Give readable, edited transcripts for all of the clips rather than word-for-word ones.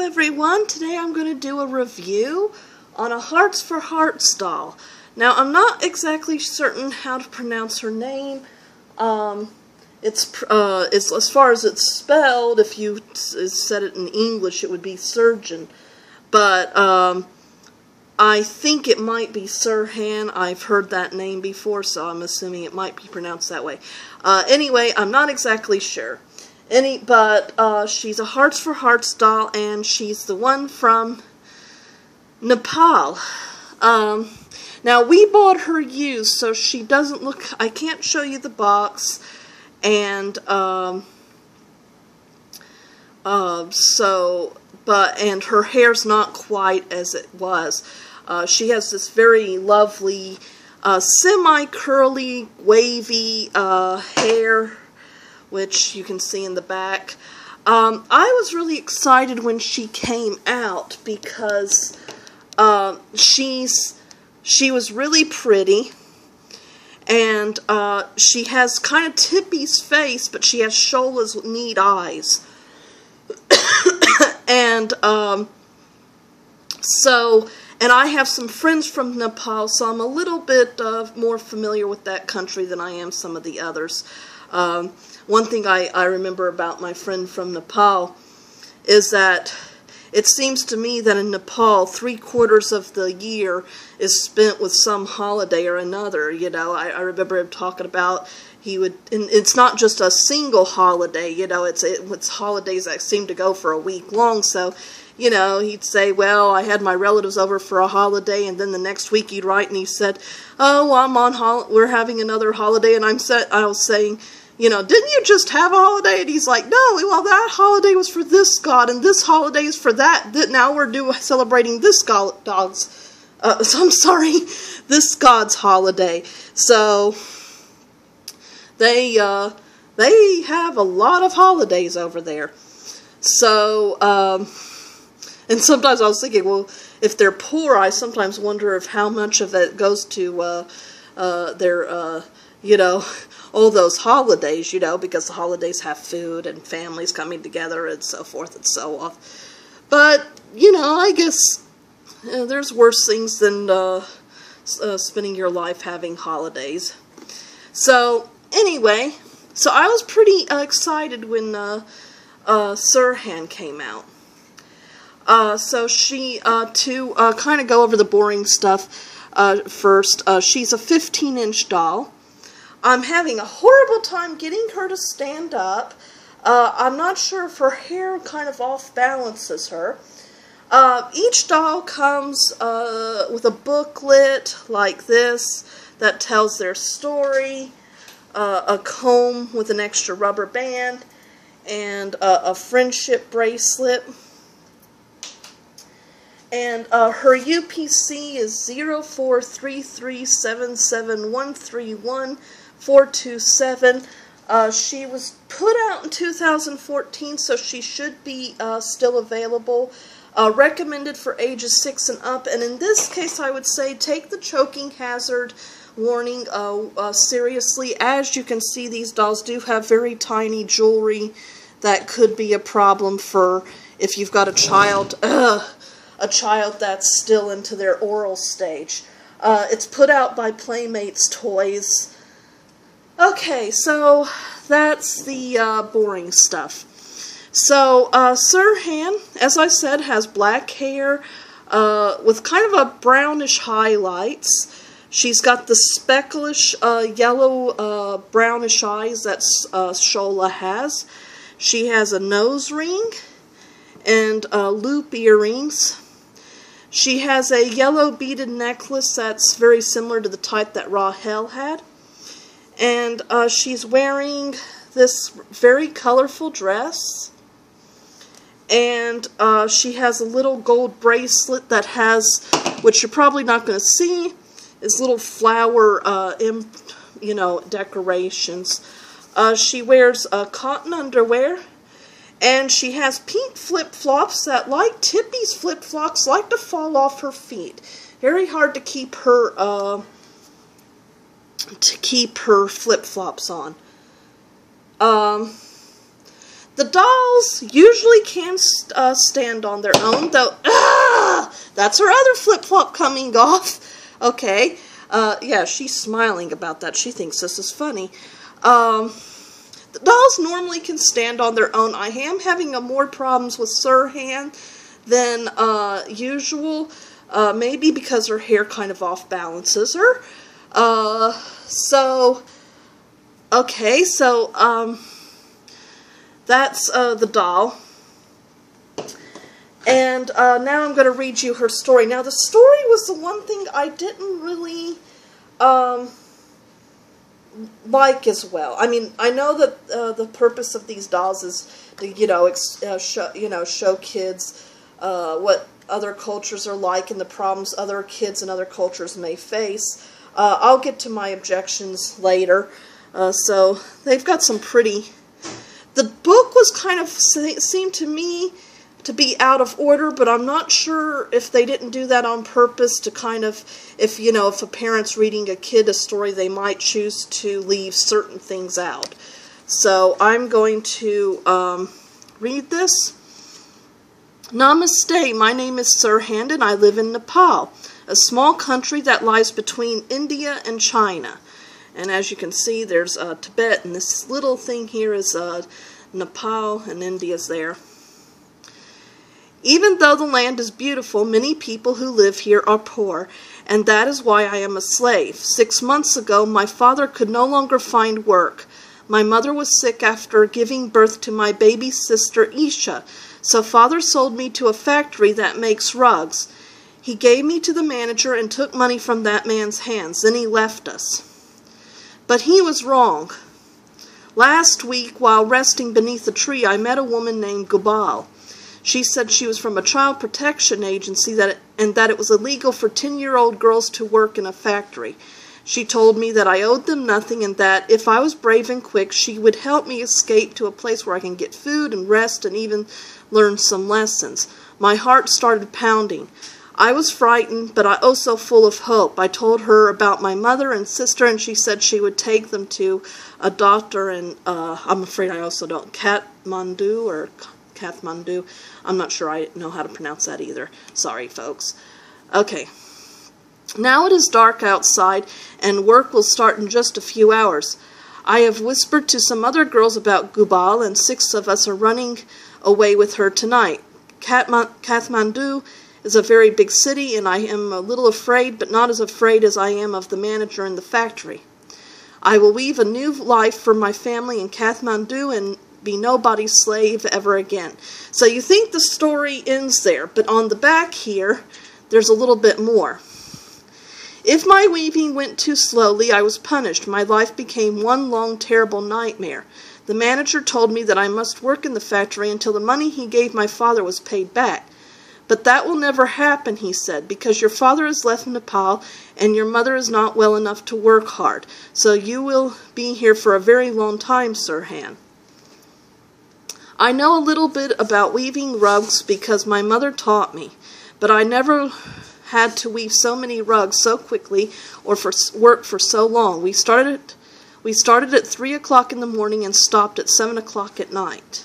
everyone. Today I'm going to do a review on a Hearts for Hearts doll. Now I'm not exactly certain how to pronounce her name. It's as far as it's spelled, if you said it in English it would be Surjan. But I think it might be Surjan. I've heard that name before, so I'm assuming it might be pronounced that way. Anyway, I'm not exactly sure. But she's a Hearts for Hearts doll, and she's the one from Nepal. Now, we bought her used, so she doesn't look... I can't show you the box, and, and her hair's not quite as it was. She has this very lovely, semi-curly, wavy, hair, which you can see in the back. I was really excited when she came out because she was really pretty, and she has kind of Tippy's face, but she has Shola's neat eyes. And and I have some friends from Nepal, so I'm a little bit more familiar with that country than I am some of the others. One thing I remember about my friend from Nepal is that it seems to me that in Nepal, 3/4 of the year is spent with some holiday or another. You know, I remember him talking about and it's not just a single holiday, you know, it's holidays that seem to go for a week long. So, you know, he'd say, well, I had my relatives over for a holiday, and then the next week he'd write and he said, oh, we're having another holiday, and I was saying, you know, didn't you just have a holiday? And he's like, no, well, that holiday was for this god, and this holiday is for that. Now we're celebrating this this god's holiday. So they have a lot of holidays over there. So, and sometimes I was thinking, well, if they're poor, I sometimes wonder if how much of it goes to their, you know, all those holidays, you know, because the holidays have food and families coming together and so forth and so on. But, you know, I guess there's worse things than spending your life having holidays. So, anyway, so I was pretty excited when Surjan came out. So she, to kind of go over the boring stuff first, she's a 15-inch doll. I'm having a horrible time getting her to stand up. I'm not sure if her hair kind of off-balances her. Each doll comes with a booklet like this that tells their story, a comb with an extra rubber band, and a friendship bracelet. And her UPC is 043377131427. She was put out in 2014, so she should be still available. Recommended for ages 6 and up. And in this case, I would say take the choking hazard warning seriously. As you can see, these dolls do have very tiny jewelry that could be a problem for if you've got a child. A child that's still into their oral stage. It's put out by Playmates Toys. Okay, so that's the boring stuff. So, Surjan, as I said, has black hair with kind of a brownish highlights. She's got the specklish yellow brownish eyes that Shola has. She has a nose ring and loop earrings. She has a yellow beaded necklace that's very similar to the type that Rahel had. And she's wearing this very colorful dress. And she has a little gold bracelet that has, which you're probably not going to see, is little flower, you know, decorations. She wears cotton underwear. And she has pink flip-flops that, like Tippy's flip-flops, like to fall off her feet. Very hard to keep her flip-flops on. The dolls usually can stand on their own, though. That's her other flip-flop coming off. Okay. Yeah, she's smiling about that. She thinks this is funny. The dolls normally can stand on their own. I am having more problems with Surjan than usual. Maybe because her hair kind of off-balances her. Okay, so, that's the doll. And now I'm going to read you her story. Now, the story was the one thing I didn't really like as well. I mean, I know that the purpose of these dolls is to, show kids what other cultures are like and the problems other kids and other cultures may face. I'll get to my objections later. So they've got some pretty... The book was kind of, seemed to me to be out of order, but I'm not sure if they didn't do that on purpose to kind of, if a parent's reading a kid a story, they might choose to leave certain things out. So I'm going to read this. Namaste, my name is Surjan and I live in Nepal, a small country that lies between India and China. And as you can see, there's Tibet, and this little thing here is Nepal, and India's there. Even though the land is beautiful, many people who live here are poor, and that is why I am a slave. 6 months ago, my father could no longer find work. My mother was sick after giving birth to my baby sister, Isha, so father sold me to a factory that makes rugs. He gave me to the manager and took money from that man's hands. Then he left us. But he was wrong. Last week, while resting beneath a tree, I met a woman named Gubal. She said she was from a child protection agency and that it was illegal for 10-year-old girls to work in a factory. She told me that I owed them nothing and that if I was brave and quick, she would help me escape to a place where I can get food and rest and even learn some lessons. My heart started pounding. I was frightened, but also full of hope. I told her about my mother and sister, and she said she would take them to a doctor, and I'm afraid I also don't, Kathmandu. I'm not sure I know how to pronounce that either. Sorry, folks. Okay. Now it is dark outside, and work will start in just a few hours. I have whispered to some other girls about Gubal, and 6 of us are running away with her tonight. Kathmandu is a very big city, and I am a little afraid, but not as afraid as I am of the manager in the factory. I will weave a new life for my family in Kathmandu and be nobody's slave ever again. So you think the story ends there, but on the back here, there's a little bit more. If my weaving went too slowly, I was punished. My life became one long, terrible nightmare. The manager told me that I must work in the factory until the money he gave my father was paid back. But that will never happen, he said, because your father has left Nepal and your mother is not well enough to work hard. So you will be here for a very long time, Surjan. I know a little bit about weaving rugs because my mother taught me, but I never had to weave so many rugs so quickly or work for so long. We started at 3 o'clock in the morning and stopped at 7 o'clock at night.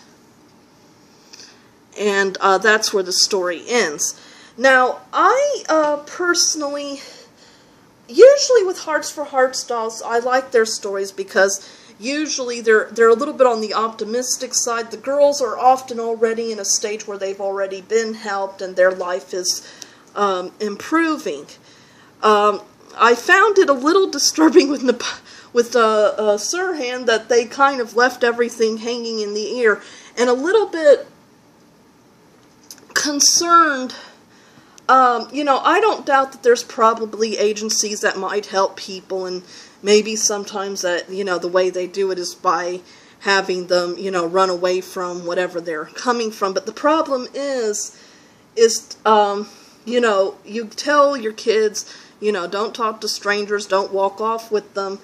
And that's where the story ends. Now, I personally, usually with Hearts for Hearts dolls, I like their stories because usually they're a little bit on the optimistic side. The girls are often already in a stage where they've already been helped and their life is improving. I found it a little disturbing with Surjan that they kind of left everything hanging in the air, and a little bit concerned. I don't doubt that there's probably agencies that might help people, and maybe sometimes that, the way they do it is by having them, run away from whatever they're coming from. But the problem is you tell your kids, don't talk to strangers, don't walk off with them.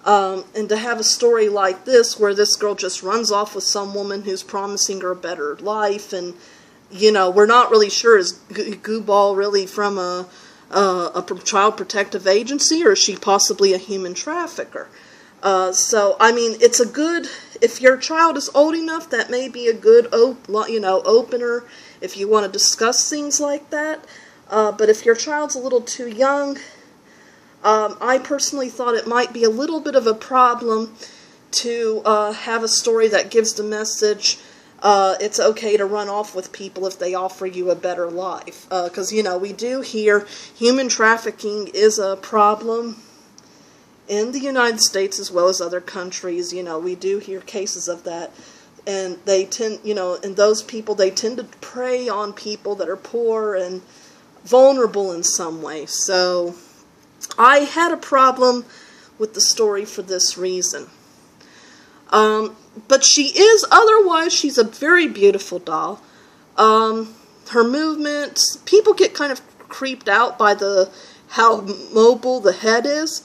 And to have a story like this where this girl just runs off with some woman who's promising her a better life, and we're not really sure, is Gubal really from a child protective agency, or is she possibly a human trafficker? So, I mean, it's a good, if your child is old enough, that may be a good, opener if you want to discuss things like that. But if your child's a little too young, I personally thought it might be a little bit of a problem to have a story that gives the message, it's okay to run off with people if they offer you a better life. Because, we do hear human trafficking is a problem in the United States as well as other countries. We do hear cases of that. And they tend, and those people, they tend to prey on people that are poor and vulnerable in some way. So I had a problem with the story for this reason. But otherwise, she's a very beautiful doll. Her movements, people get kind of creeped out by how mobile the head is.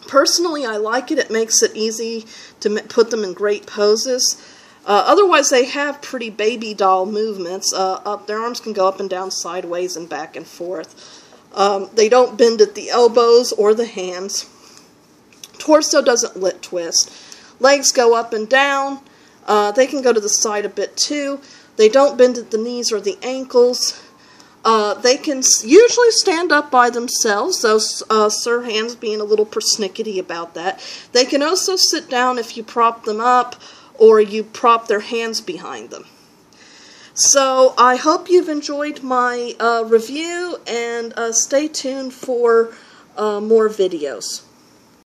Personally, I like it. It makes it easy to put them in great poses. Otherwise, they have pretty baby doll movements. Their arms can go up and down, sideways, and back and forth. They don't bend at the elbows or the hands. Torso doesn't lip twist. Legs go up and down. They can go to the side a bit too. They don't bend at the knees or the ankles. They can usually stand up by themselves, though Surjan's being a little persnickety about that. They can also sit down if you prop them up or you prop their hands behind them. So I hope you've enjoyed my review, and stay tuned for more videos.